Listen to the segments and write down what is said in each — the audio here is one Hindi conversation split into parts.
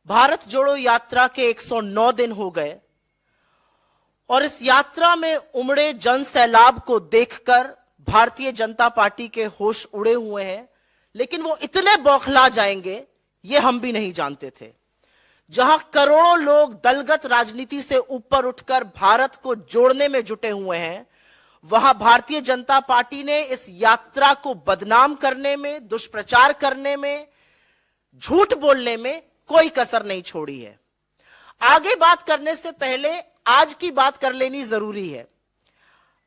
भारत जोड़ो यात्रा के 109 दिन हो गए और इस यात्रा में उमड़े जन सैलाब को देखकर भारतीय जनता पार्टी के होश उड़े हुए हैं, लेकिन वो इतने बौखला जाएंगे ये हम भी नहीं जानते थे। जहां करोड़ों लोग दलगत राजनीति से ऊपर उठकर भारत को जोड़ने में जुटे हुए हैं, वहां भारतीय जनता पार्टी ने इस यात्रा को बदनाम करने में, दुष्प्रचार करने में, झूठ बोलने में कोई कसर नहीं छोड़ी है। आगे बात करने से पहले आज की बात कर लेनी जरूरी है।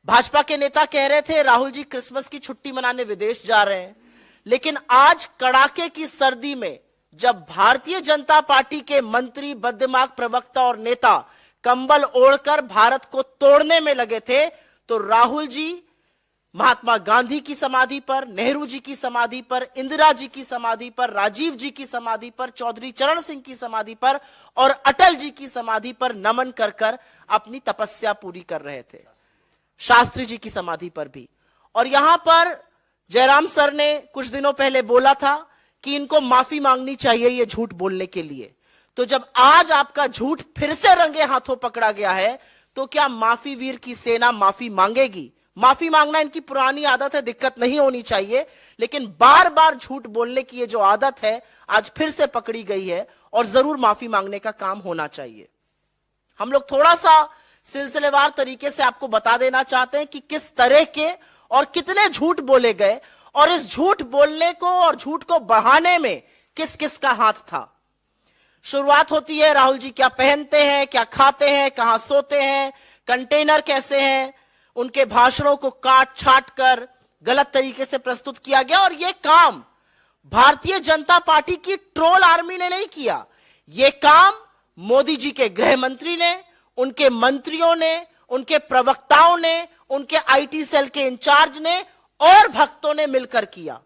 भाजपा के नेता कह रहे थे राहुल जी क्रिसमस की छुट्टी मनाने विदेश जा रहे हैं, लेकिन आज कड़ाके की सर्दी में जब भारतीय जनता पार्टी के मंत्री, बददिमाग प्रवक्ता और नेता कंबल ओढ़कर भारत को तोड़ने में लगे थे, तो राहुल जी महात्मा गांधी की समाधि पर, नेहरू जी की समाधि पर, इंदिरा जी की समाधि पर, राजीव जी की समाधि पर, चौधरी चरण सिंह की समाधि पर और अटल जी की समाधि पर नमन कर कर अपनी तपस्या पूरी कर रहे थे। शास्त्री जी की समाधि पर भी। और यहां पर जयराम सर ने कुछ दिनों पहले बोला था कि इनको माफी मांगनी चाहिए ये झूठ बोलने के लिए। तो जब आज आपका झूठ फिर से रंगे हाथों पकड़ा गया है, तो क्या माफी वीर की सेना माफी मांगेगी? माफी मांगना इनकी पुरानी आदत है, दिक्कत नहीं होनी चाहिए, लेकिन बार बार झूठ बोलने की ये जो आदत है आज फिर से पकड़ी गई है और जरूर माफी मांगने का काम होना चाहिए। हम लोग थोड़ा सा सिलसिलेवार तरीके से आपको बता देना चाहते हैं कि किस तरह के और कितने झूठ बोले गए और इस झूठ बोलने को और झूठ को बढ़ाने में किस किस का हाथ था। शुरुआत होती है राहुल जी क्या पहनते हैं, क्या खाते हैं, कहां सोते हैं, कंटेनर कैसे हैं, उनके भाषणों को काट छाट कर गलत तरीके से प्रस्तुत किया गया। और यह काम भारतीय जनता पार्टी की ट्रोल आर्मी ने नहीं किया, यह काम मोदी जी के गृह मंत्री ने, उनके मंत्रियों ने, उनके प्रवक्ताओं ने, उनके आईटी सेल के इंचार्ज ने और भक्तों ने मिलकर किया।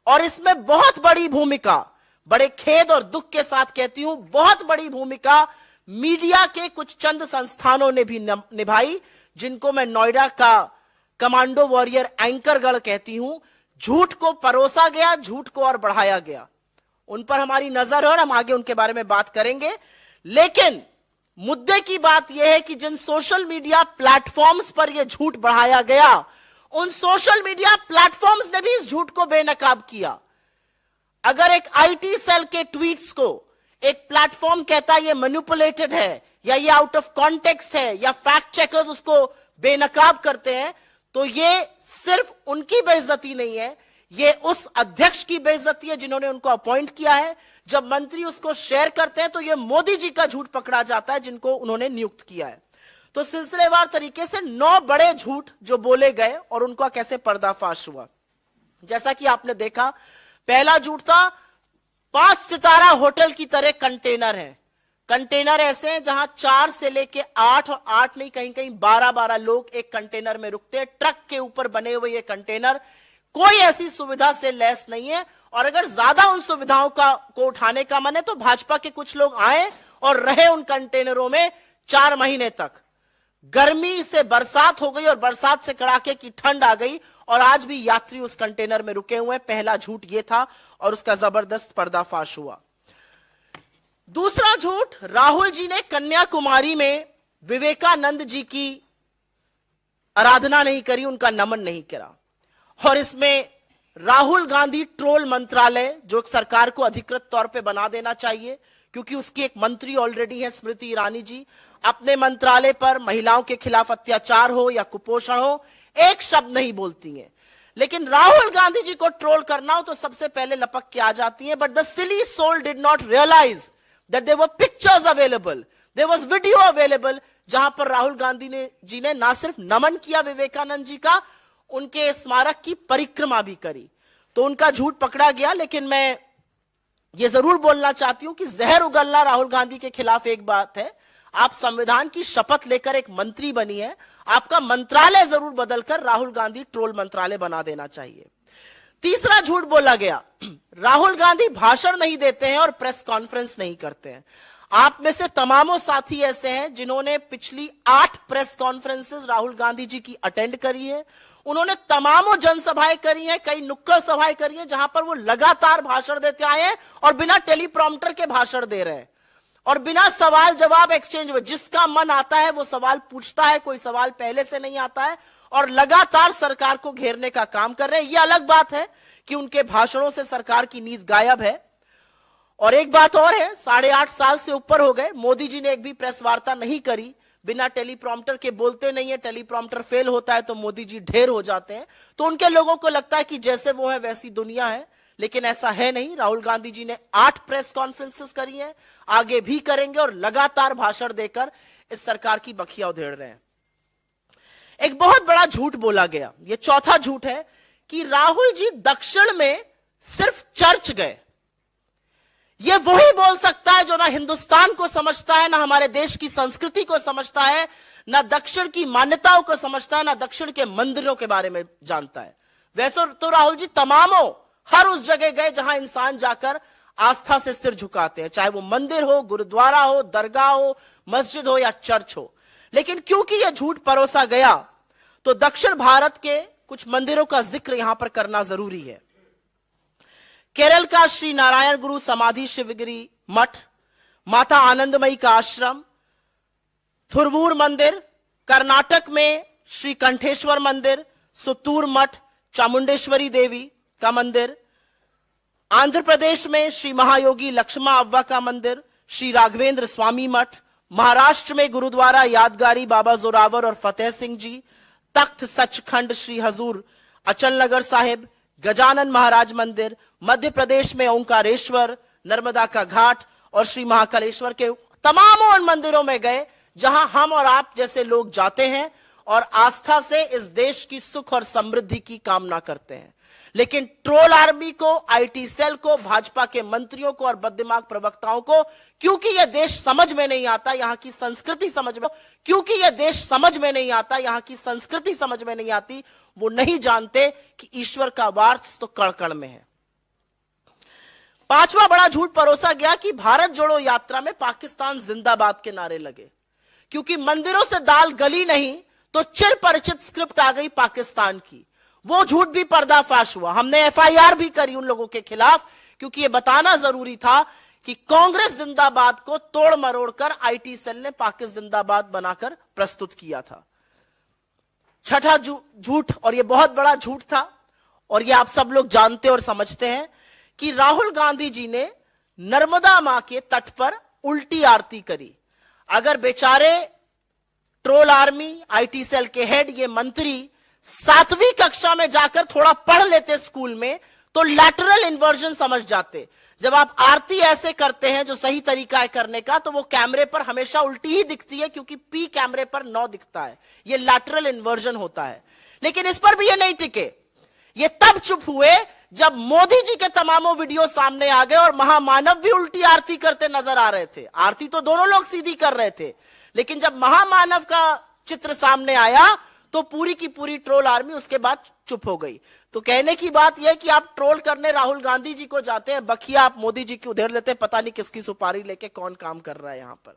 और इसमें बहुत बड़ी भूमिका, बड़े खेद और दुख के साथ कहती हूं, बहुत बड़ी भूमिका मीडिया के कुछ चंद संस्थानों ने भी निभाई, जिनको मैं नोएडा का कमांडो वॉरियर एंकरगढ़ कहती हूं। झूठ को परोसा गया, झूठ को और बढ़ाया गया। उन पर हमारी नजर है और हम आगे उनके बारे में बात करेंगे। लेकिन मुद्दे की बात यह है कि जिन सोशल मीडिया प्लेटफॉर्म्स पर यह झूठ बढ़ाया गया, उन सोशल मीडिया प्लेटफॉर्म्स ने भी इस झूठ को बेनकाब किया। अगर एक आईटी सेल के ट्वीट्स को एक प्लेटफॉर्म कहता है ये मैनिपुलेटेड है या ये आउट ऑफ कॉन्टेक्स्ट है या फैक्ट चेकर्स उसको बेनकाब करते हैं, तो ये सिर्फ उनकी बेइज्जती नहीं है, ये उस अध्यक्ष की बेइज्जती है जिन्होंने उनको अपॉइंट किया है। जब मंत्री उसको शेयर करते हैं तो ये मोदी जी का झूठ पकड़ा जाता है जिनको उन्होंने नियुक्त किया है। तो सिलसिलेवार तरीके से 9 बड़े झूठ जो बोले गए और उनका कैसे पर्दाफाश हुआ। जैसा कि आपने देखा, पहला झूठ था 5 सितारा होटल की तरह कंटेनर है। कंटेनर ऐसे हैं जहां 4 से लेके 8 और 8 नहीं कहीं कहीं 12-12 लोग एक कंटेनर में रुकते हैं। ट्रक के ऊपर बने हुए ये कंटेनर कोई ऐसी सुविधा से लैस नहीं है। और अगर ज्यादा उन सुविधाओं को उठाने का मन है तो भाजपा के कुछ लोग आए और रहे उन कंटेनरों में 4 महीने तक। गर्मी से बरसात हो गई और बरसात से कड़ाके की ठंड आ गई और आज भी यात्री उस कंटेनर में रुके हुए हैं। पहला झूठ यह था और उसका जबरदस्त पर्दाफाश हुआ। दूसरा झूठ, राहुल जी ने कन्याकुमारी में विवेकानंद जी की आराधना नहीं करी, उनका नमन नहीं करा। और इसमें राहुल गांधी ट्रोल मंत्रालय, जो सरकार को अधिकृत तौर पे बना देना चाहिए, क्योंकि उसकी एक मंत्री ऑलरेडी है स्मृति ईरानी जी, अपने मंत्रालय पर महिलाओं के खिलाफ अत्याचार हो या कुपोषण हो एक शब्द नहीं बोलती हैं। लेकिन राहुल गांधी जी को ट्रोल करना हो तो सबसे पहले लपक के आ जाती हैं। But the silly soul did not realise that there were pictures available, there was video available, जहां पर राहुल गांधी जी ने ना सिर्फ नमन किया विवेकानंद जी का, उनके स्मारक की परिक्रमा भी करी। तो उनका झूठ पकड़ा गया। लेकिन मैं ये जरूर बोलना चाहती हूं कि जहर उगलना राहुल गांधी के खिलाफ एक बात है, आप संविधान की शपथ लेकर एक मंत्री बनी है, आपका मंत्रालय जरूर बदलकर राहुल गांधी ट्रोल मंत्रालय बना देना चाहिए। तीसरा झूठ बोला गया, राहुल गांधी भाषण नहीं देते हैं और प्रेस कॉन्फ्रेंस नहीं करते हैं। आप में से तमामों साथी ऐसे हैं जिन्होंने पिछली 8 प्रेस कॉन्फ्रेंसेस राहुल गांधी जी की अटेंड करी है। उन्होंने तमामों जनसभाएं करी हैं, कई नुक्कड़ सभाएं करी हैं जहां पर वो लगातार भाषण देते आए हैं और बिना टेलीप्रॉम्प्टर के भाषण दे रहे हैं। और बिना सवाल जवाब एक्सचेंज हुए जिसका मन आता है वो सवाल पूछता है, कोई सवाल पहले से नहीं आता है और लगातार सरकार को घेरने का काम कर रहे हैं। यह अलग बात है कि उनके भाषणों से सरकार की नींद गायब है। और एक बात और है, 8.5 साल से ऊपर हो गए, मोदी जी ने एक भी प्रेस वार्ता नहीं करी, बिना टेलीप्रॉम्प्टर के बोलते नहीं है, टेलीप्रॉम्प्टर फेल होता है तो मोदी जी ढेर हो जाते हैं। तो उनके लोगों को लगता है कि जैसे वो है वैसी दुनिया है, लेकिन ऐसा है नहीं। राहुल गांधी जी ने 8 प्रेस कॉन्फ्रेंसेस करी हैं, आगे भी करेंगे और लगातार भाषण देकर इस सरकार की बखिया उधेड़ रहे हैं। एक बहुत बड़ा झूठ बोला गया, यह चौथा झूठ है कि राहुल जी दक्षिण में सिर्फ चर्च गए। यह वही बोल सकता है जो ना हिंदुस्तान को समझता है, ना हमारे देश की संस्कृति को समझता है, ना दक्षिण की मान्यताओं को समझता है, ना दक्षिण के मंदिरों के बारे में जानता है। वैसे तो राहुल जी तमामों हर उस जगह गए जहां इंसान जाकर आस्था से सिर झुकाते हैं, चाहे वो मंदिर हो, गुरुद्वारा हो, दरगाह हो, मस्जिद हो या चर्च हो। लेकिन क्योंकि यह झूठ परोसा गया तो दक्षिण भारत के कुछ मंदिरों का जिक्र यहां पर करना जरूरी है। केरल का श्री नारायण गुरु समाधि शिवगिरी मठ, माता आनंदमयी का आश्रम, थुरवूर मंदिर, कर्नाटक में श्री कंठेश्वर मंदिर, सुतूर मठ, चामुंडेश्वरी देवी का मंदिर, आंध्र प्रदेश में श्री महायोगी लक्ष्मा अव्वा का मंदिर, श्री राघवेंद्र स्वामी मठ, महाराष्ट्र में गुरुद्वारा यादगारी बाबा जोरावर और फतेह सिंह जी, तख्त सचखंड श्री हजूर अचलनगर साहिब, गजानन महाराज मंदिर, मध्य प्रदेश में ओंकारेश्वर, नर्मदा का घाट और श्री महाकालेश्वर के तमाम उन मंदिरों में गए जहां हम और आप जैसे लोग जाते हैं और आस्था से इस देश की सुख और समृद्धि की कामना करते हैं। लेकिन ट्रोल आर्मी को, आईटी सेल को, भाजपा के मंत्रियों को और बददिमाग प्रवक्ताओं को, क्योंकि यह देश समझ में नहीं आता, यहां की संस्कृति समझ में, क्योंकि यह देश समझ में नहीं आता, यहां की संस्कृति समझ में नहीं आती, वो नहीं जानते कि ईश्वर का वास तो कण कण में है। 5वां बड़ा झूठ परोसा गया कि भारत जोड़ो यात्रा में पाकिस्तान जिंदाबाद के नारे लगे। क्योंकि मंदिरों से दाल गली नहीं तो चिर परिचित स्क्रिप्ट आ गई पाकिस्तान की। वो झूठ भी पर्दाफाश हुआ। हमने एफआईआर भी करी उन लोगों के खिलाफ, क्योंकि यह बताना जरूरी था कि कांग्रेस जिंदाबाद को तोड़ मरोड़ कर आईटी सेल ने पाकिस्तान जिंदाबाद बनाकर प्रस्तुत किया था। छठा झूठ, और यह बहुत बड़ा झूठ था और यह आप सब लोग जानते और समझते हैं, कि राहुल गांधी जी ने नर्मदा मां के तट पर उल्टी आरती करी। अगर बेचारे ट्रोल आर्मी, आईटी सेल के हेड, ये मंत्री 7वीं कक्षा में जाकर थोड़ा पढ़ लेते स्कूल में तो लैटरल इन्वर्जन समझ जाते। जब आप आरती ऐसे करते हैं जो सही तरीका है करने का, तो वो कैमरे पर हमेशा उल्टी ही दिखती है, क्योंकि पी कैमरे पर 9 दिखता है। ये लैटरल इन्वर्जन होता है। लेकिन इस पर भी ये नहीं टिके। ये तब चुप हुए जब मोदी जी के तमामों वीडियो सामने आ गए और महामानव भी उल्टी आरती करते नजर आ रहे थे। आरती तो दोनों लोग सीधी कर रहे थे, लेकिन जब महामानव का चित्र सामने आया तो पूरी की पूरी ट्रोल आर्मी उसके बाद चुप हो गई। तो कहने की बात यह कि आप ट्रोल करने राहुल गांधी जी को जाते हैं, बखिया आप मोदी जी की उधेड़ लेते हैं, पता नहीं किसकी सुपारी लेके कौन काम कर रहा है यहां पर।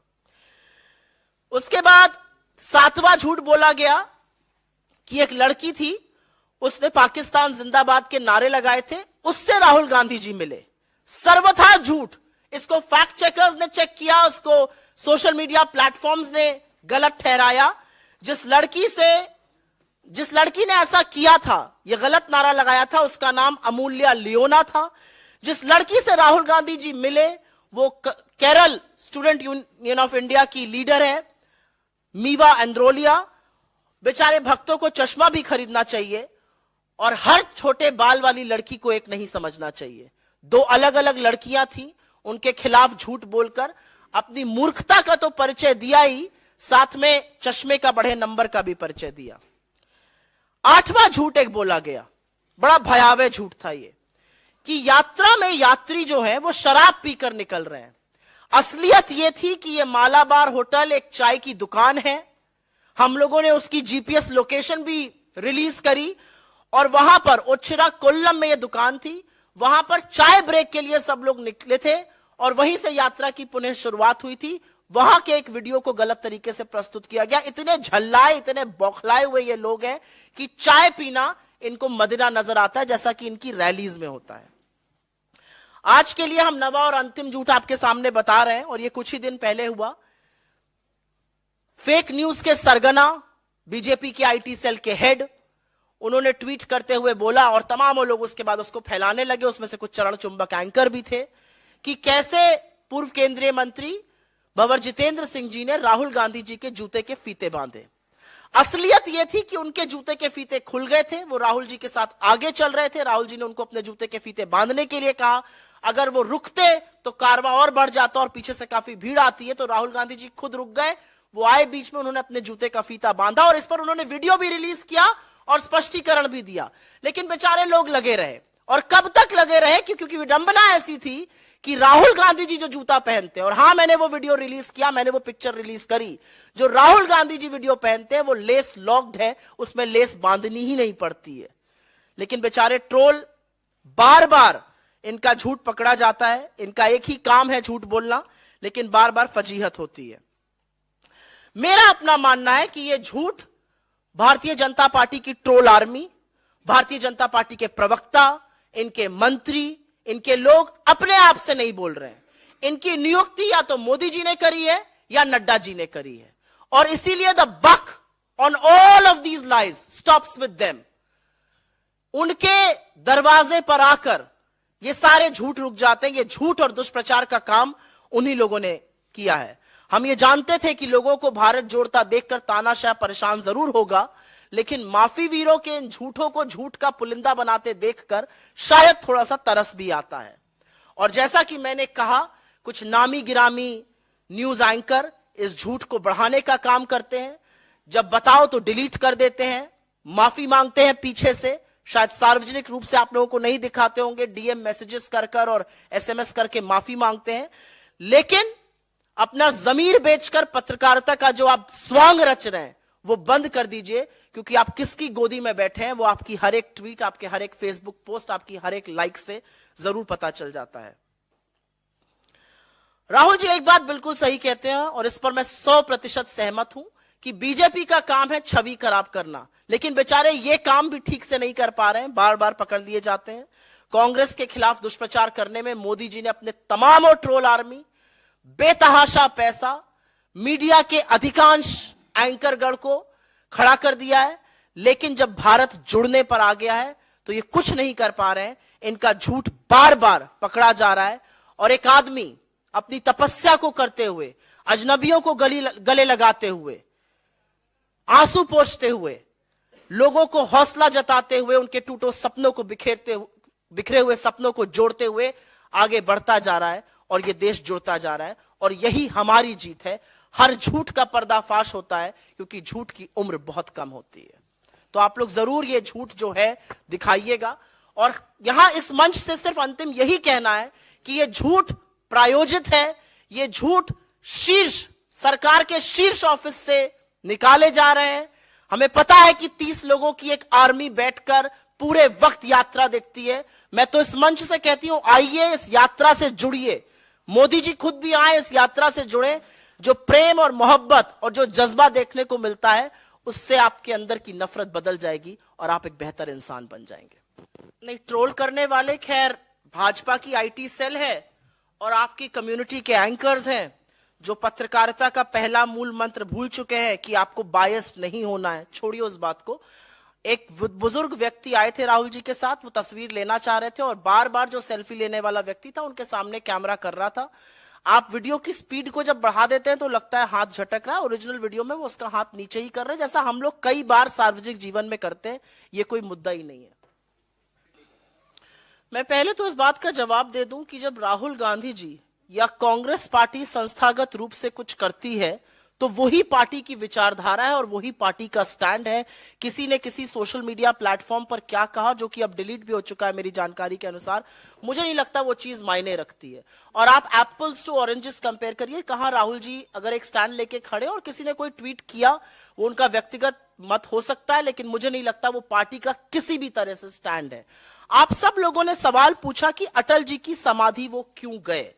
उसके बाद 7वां झूठ बोला गया कि एक लड़की थी, उसने पाकिस्तान जिंदाबाद के नारे लगाए थे, उससे राहुल गांधी जी मिले। सर्वथा झूठ। इसको फैक्ट चेकर्स ने चेक किया, उसको सोशल मीडिया प्लेटफॉर्म्स ने गलत ठहराया। जिस लड़की ने ऐसा किया था, यह गलत नारा लगाया था, उसका नाम अमूल्या लियोना था। जिस लड़की से राहुल गांधी जी मिले वो Kerala student union of India की लीडर है, मीवा एंड्रोलिया। बेचारे भक्तों को चश्मा भी खरीदना चाहिए और हर छोटे बाल वाली लड़की को एक नहीं समझना चाहिए। 2 अलग अलग लड़कियां थी, उनके खिलाफ झूठ बोलकर अपनी मूर्खता का तो परिचय दिया ही, साथ में चश्मे का बढ़े नंबर का भी परिचय दिया। 8वां झूठ एक बोला गया, बड़ा भयावह झूठ था ये, कि यात्रा में यात्री जो है वो शराब पीकर निकल रहे हैं। असलियत ये थी कि ये मालाबार होटल एक चाय की दुकान है। हम लोगों ने उसकी जीपीएस लोकेशन भी रिलीज करी और वहां पर ओछिरा कोल्लम में यह दुकान थी। वहां पर चाय ब्रेक के लिए सब लोग निकले थे और वहीं से यात्रा की पुनः शुरुआत हुई थी। वहां के एक वीडियो को गलत तरीके से प्रस्तुत किया गया। इतने झल्लाए, इतने बौखलाए हुए ये लोग हैं कि चाय पीना इनको मदिरा नजर आता है, जैसा कि इनकी रैलीज में होता है। आज के लिए हम नवा और अंतिम झूठ आपके सामने बता रहे हैं, और ये कुछ ही दिन पहले हुआ। फेक न्यूज के सरगना बीजेपी के आईटी सेल के हेड, उन्होंने ट्वीट करते हुए बोला, और तमाम लोग उसके बाद उसको फैलाने लगे, उसमें से कुछ चरण चुंबक एंकर भी थे, कि कैसे पूर्व केंद्रीय मंत्री भंवर जितेंद्र सिंह जी ने राहुल गांधी जी के जूते के फीते बांधे। असलियत यह थी कि उनके जूते के फीते खुल गए थे, वो राहुल जी के साथ आगे चल रहे थे। राहुल जी ने उनको अपने जूते के फीते बांधने के लिए कहा, अगर वो रुकते तो कारवां और बढ़ जाता और पीछे से काफी भीड़ आती है। तो राहुल गांधी जी खुद रुक गए, वो आए बीच में, उन्होंने अपने जूते का फीता बांधा और इस पर उन्होंने वीडियो भी रिलीज किया और स्पष्टीकरण भी दिया। लेकिन बेचारे लोग लगे रहे, और कब तक लगे रहे, क्योंकि विडंबना ऐसी थी कि राहुल गांधी जी जो जूता पहनते हैं, और हां मैंने वो वीडियो रिलीज किया, मैंने वो पिक्चर रिलीज करी, जो राहुल गांधी जी वीडियो पहनते हैं वो लेस लॉक्ड है, उसमें लेस बांधनी ही नहीं पड़ती है। लेकिन बेचारे ट्रोल, बार बार इनका झूठ पकड़ा जाता है, इनका एक ही काम है झूठ बोलना, लेकिन बार बार फजीहत होती है। मेरा अपना मानना है कि यह झूठ भारतीय जनता पार्टी की troll army, Bharatiya Janata party के प्रवक्ता, इनके मंत्री, इनके लोग अपने आप से नहीं बोल रहे हैं। इनकी नियुक्ति या तो मोदी जी ने करी है या नड्डा जी ने करी है, और इसीलिए the buck on all of these lies stops with them. उनके दरवाजे पर आकर ये सारे झूठ रुक जाते हैं। ये झूठ और दुष्प्रचार का काम उन्हीं लोगों ने किया है। हम ये जानते थे कि लोगों को भारत जोड़ता देखकर तानाशाह परेशान जरूर होगा, लेकिन माफी वीरों के इन झूठों को झूठ का पुलिंदा बनाते देखकर शायद थोड़ा सा तरस भी आता है। और जैसा कि मैंने कहा, कुछ नामी गिरामी न्यूज एंकर इस झूठ को बढ़ाने का काम करते हैं। जब बताओ तो डिलीट कर देते हैं, माफी मांगते हैं पीछे से, शायद सार्वजनिक रूप से आप लोगों को नहीं दिखाते होंगे, डीएम मैसेजेस कर और एसएमएस करके माफी मांगते हैं। लेकिन अपना जमीर बेचकर पत्रकारिता का जो आप स्वांग रच रहे हैं वो बंद कर दीजिए, क्योंकि आप किसकी गोदी में बैठे हैं वो आपकी हर एक ट्वीट, आपके हर एक फेसबुक पोस्ट, आपकी हर एक लाइक से जरूर पता चल जाता है। राहुल जी एक बात बिल्कुल सही कहते हैं, और इस पर मैं 100% सहमत हूं कि बीजेपी का काम है छवि खराब करना, लेकिन बेचारे ये काम भी ठीक से नहीं कर पा रहे हैं, बार बार पकड़ लिए जाते हैं। कांग्रेस के खिलाफ दुष्प्रचार करने में मोदी जी ने अपने तमाम ट्रोल आर्मी, बेतहाशा पैसा, मीडिया के अधिकांश एंकरगण को खड़ा कर दिया है। लेकिन जब भारत जुड़ने पर आ गया है तो ये कुछ नहीं कर पा रहे हैं। इनका झूठ बार बार पकड़ा जा रहा है, और एक आदमी अपनी तपस्या को करते हुए, अजनबियों को गले लगाते हुए, आंसू पोंछते हुए, लोगों को हौसला जताते हुए, उनके टूटे सपनों को बिखरे हुए सपनों को जोड़ते हुए आगे बढ़ता जा रहा है, और ये देश जुड़ता जा रहा है। और यही हमारी जीत है। हर झूठ का पर्दाफाश होता है, क्योंकि झूठ की उम्र बहुत कम होती है। तो आप लोग जरूर ये झूठ जो है दिखाइएगा। और यहां इस मंच से सिर्फ अंतिम यही कहना है कि ये झूठ प्रायोजित है, ये झूठ शीर्ष सरकार के शीर्ष ऑफिस से निकाले जा रहे हैं। हमें पता है कि 30 लोगों की एक आर्मी बैठकर पूरे वक्त यात्रा देखती है। मैं तो इस मंच से कहती हूं, आइए इस यात्रा से जुड़िए, मोदी जी खुद भी आए, इस यात्रा से जुड़े। जो प्रेम और मोहब्बत और जो जज्बा देखने को मिलता है, उससे आपके अंदर की नफरत बदल जाएगी और आप एक बेहतर इंसान बन जाएंगे। नहीं, ट्रोल करने वाले खैर भाजपा की आईटी सेल है और आपकी कम्युनिटी के एंकर्स हैं, जो पत्रकारिता का पहला मूल मंत्र भूल चुके हैं कि आपको बायस्ड नहीं होना है। छोड़िए उस बात को। एक बुजुर्ग व्यक्ति आए थे राहुल जी के साथ, वो तस्वीर लेना चाह रहे थे और बार बार जो सेल्फी लेने वाला व्यक्ति था उनके सामने कैमरा कर रहा था। आप वीडियो की स्पीड को जब बढ़ा देते हैं तो लगता है हाथ झटक रहा है। ओरिजिनल वीडियो में वो उसका हाथ नीचे ही कर रहे हैं, जैसा हम लोग कई बार सार्वजनिक जीवन में करते हैं। ये कोई मुद्दा ही नहीं है। मैं पहले तो इस बात का जवाब दे दूं कि जब राहुल गांधी जी या कांग्रेस पार्टी संस्थागत रूप से कुछ करती है तो वही पार्टी की विचारधारा है और वही पार्टी का स्टैंड है। किसी ने किसी सोशल मीडिया प्लेटफॉर्म पर क्या कहा, जो कि अब डिलीट भी हो चुका है मेरी जानकारी के अनुसार, मुझे नहीं लगता वो चीज मायने रखती है। और आप एप्पल्स टू ऑरेंजेस कंपेयर करिए। कहां राहुल जी अगर एक स्टैंड लेके खड़े और किसी ने कोई ट्वीट किया, वो उनका व्यक्तिगत मत हो सकता है, लेकिन मुझे नहीं लगता वो पार्टी का किसी भी तरह से स्टैंड है। आप सब लोगों ने सवाल पूछा कि अटल जी की समाधि वो क्यों गए।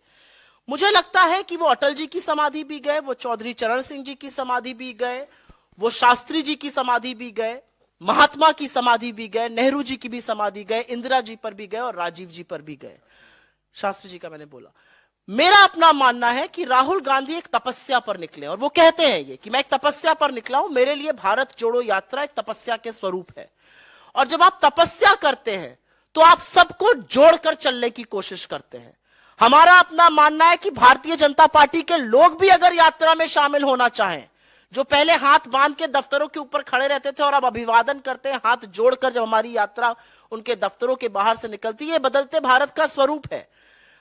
मुझे लगता है कि वो अटल जी की समाधि भी गए, वो चौधरी चरण सिंह जी की समाधि भी गए, वो शास्त्री जी की समाधि भी गए, महात्मा की समाधि भी गए, नेहरू जी की भी समाधि गए, इंदिरा जी पर भी गए और राजीव जी पर भी गए। शास्त्री जी का मैंने बोला, मेरा अपना मानना है कि राहुल गांधी एक तपस्या पर निकले, और वो कहते हैं ये कि मैं एक तपस्या पर निकला हूं, मेरे लिए भारत जोड़ो यात्रा एक तपस्या के स्वरूप है। और जब आप तपस्या करते हैं तो आप सबको जोड़कर चलने की कोशिश करते हैं। हमारा अपना मानना है कि भारतीय जनता पार्टी के लोग भी अगर यात्रा में शामिल होना चाहें, जो पहले हाथ बांध के दफ्तरों के ऊपर खड़े रहते थे और अब अभिवादन करते हैं हाथ जोड़कर जब हमारी यात्रा उनके दफ्तरों के बाहर से निकलती है, ये बदलते भारत का स्वरूप है।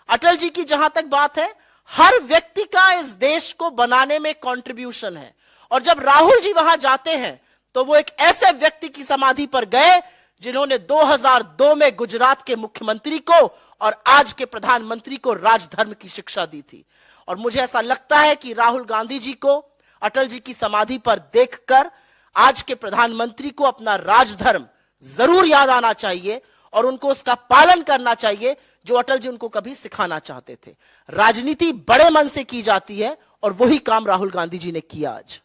अटल जी की जहां तक बात है, हर व्यक्ति का इस देश को बनाने में कंट्रीब्यूशन है, और जब राहुल जी वहां जाते हैं तो वो एक ऐसे व्यक्ति की समाधि पर गए जिन्होंने 2002 में गुजरात के मुख्यमंत्री को और आज के प्रधानमंत्री को राजधर्म की शिक्षा दी थी। और मुझे ऐसा लगता है कि राहुल गांधी जी को अटल जी की समाधि पर देखकर आज के प्रधानमंत्री को अपना राजधर्म जरूर याद आना चाहिए और उनको उसका पालन करना चाहिए जो अटल जी उनको कभी सिखाना चाहते थे। राजनीति बड़े मन से की जाती है और वही काम राहुल गांधी जी ने किया। आज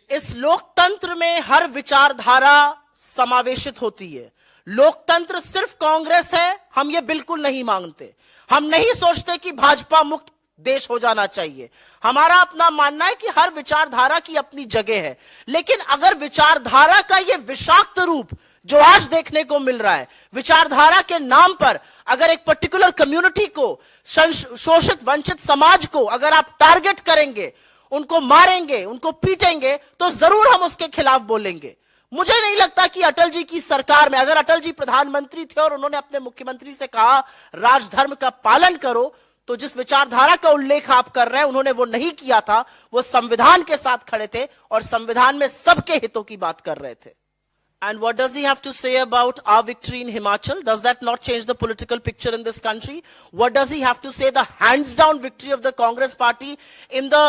इस लोकतंत्र में हर विचारधारा समावेशित होती है। लोकतंत्र सिर्फ कांग्रेस है, हम ये बिल्कुल नहीं मांगते। हम नहीं सोचते कि भाजपा मुक्त देश हो जाना चाहिए। हमारा अपना मानना है कि हर विचारधारा की अपनी जगह है, लेकिन अगर विचारधारा का यह विषाक्त रूप जो आज देखने को मिल रहा है, विचारधारा के नाम पर अगर एक पर्टिकुलर कम्युनिटी को, शोषित वंचित समाज को अगर आप टारगेट करेंगे, उनको मारेंगे, उनको पीटेंगे, तो जरूर हम उसके खिलाफ बोलेंगे। मुझे नहीं लगता कि अटल जी की सरकार में अगर अटल जी प्रधानमंत्री थे और उन्होंने अपने मुख्यमंत्री से कहा राजधर्म का पालन करो, तो जिस विचारधारा का उल्लेख आप कर रहे हैं उन्होंने वो नहीं किया था। वो संविधान के साथ खड़े थे और संविधान में सबके हितों की बात कर रहे थे। And what does he have to say about our victory in Himachal? Does that not change the political picture in this country? What does he have to say the hands down victory of the Congress party in the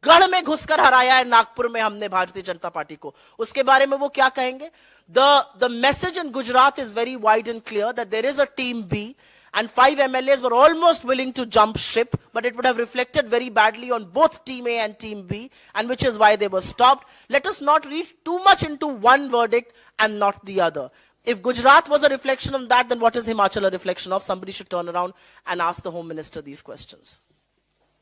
गढ़ में घुसकर हराया है नागपुर में हमने भारतीय जनता पार्टी को, उसके बारे में वो क्या कहेंगे? The message in Gujarat is very wide and clear that there is a team B and 5 MLAs were almost willing to jump ship, but it would have reflected very badly on both Team A and Team B, and which is why they were stopped. Let us not read too much into one verdict and not the other. If Gujarat was a reflection of that, then what is Himachal a reflection of? Somebody should turn around and ask the Home Minister these questions.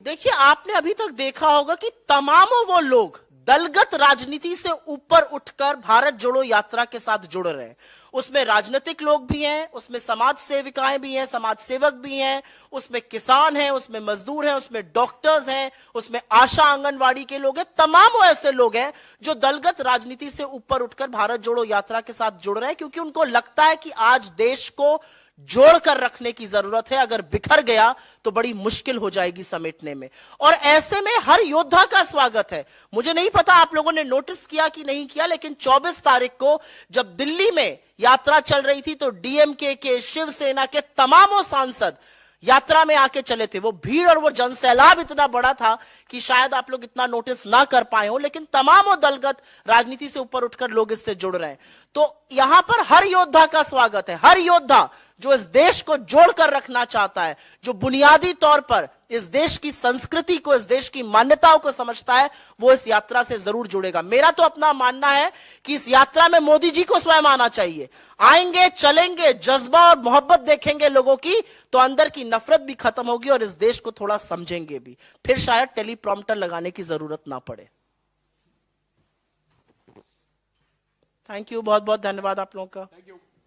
देखिए, आपने अभी तक देखा होगा कि तमामों वो लोग दलगत राजनीति से ऊपर उठकर भारत जोड़ो यात्रा के साथ जुड़ रहे हैं। उसमें राजनीतिक लोग भी हैं, उसमें समाज सेविकाएं भी हैं, समाज सेवक भी हैं, उसमें किसान हैं, उसमें मजदूर हैं, उसमें डॉक्टर्स हैं, उसमें आशा आंगनवाड़ी के लोग हैं। तमाम वो ऐसे लोग हैं जो दलगत राजनीति से ऊपर उठकर भारत जोड़ो यात्रा के साथ जुड़ रहे हैं, क्योंकि उनको लगता है कि आज देश को जोड़कर रखने की जरूरत है। अगर बिखर गया तो बड़ी मुश्किल हो जाएगी समेटने में, और ऐसे में हर योद्धा का स्वागत है। मुझे नहीं पता आप लोगों ने नोटिस किया कि नहीं किया, लेकिन 24 तारीख को जब दिल्ली में यात्रा चल रही थी तो डीएमके के, शिवसेना के तमामों सांसद यात्रा में आके चले थे। वो भीड़ और वो जनसैलाब इतना बड़ा था कि शायद आप लोग इतना नोटिस ना कर पाए हो, लेकिन तमाम दलगत राजनीति से ऊपर उठकर लोग इससे जुड़ रहे हैं। तो यहां पर हर योद्धा का स्वागत है। हर योद्धा जो इस देश को जोड़कर रखना चाहता है, जो बुनियादी तौर पर इस देश की संस्कृति को, इस देश की मान्यताओं को समझता है, वो इस यात्रा से जरूर जुड़ेगा। मेरा तो अपना मानना है कि इस यात्रा में मोदी जी को स्वयं आना चाहिए। आएंगे, चलेंगे, जज्बा और मोहब्बत देखेंगे लोगों की, तो अंदर की नफरत भी खत्म होगी और इस देश को थोड़ा समझेंगे भी। फिर शायद टेलीप्रॉम्प्टर लगाने की जरूरत ना पड़े। थैंक यू, बहुत बहुत धन्यवाद आप लोगों का।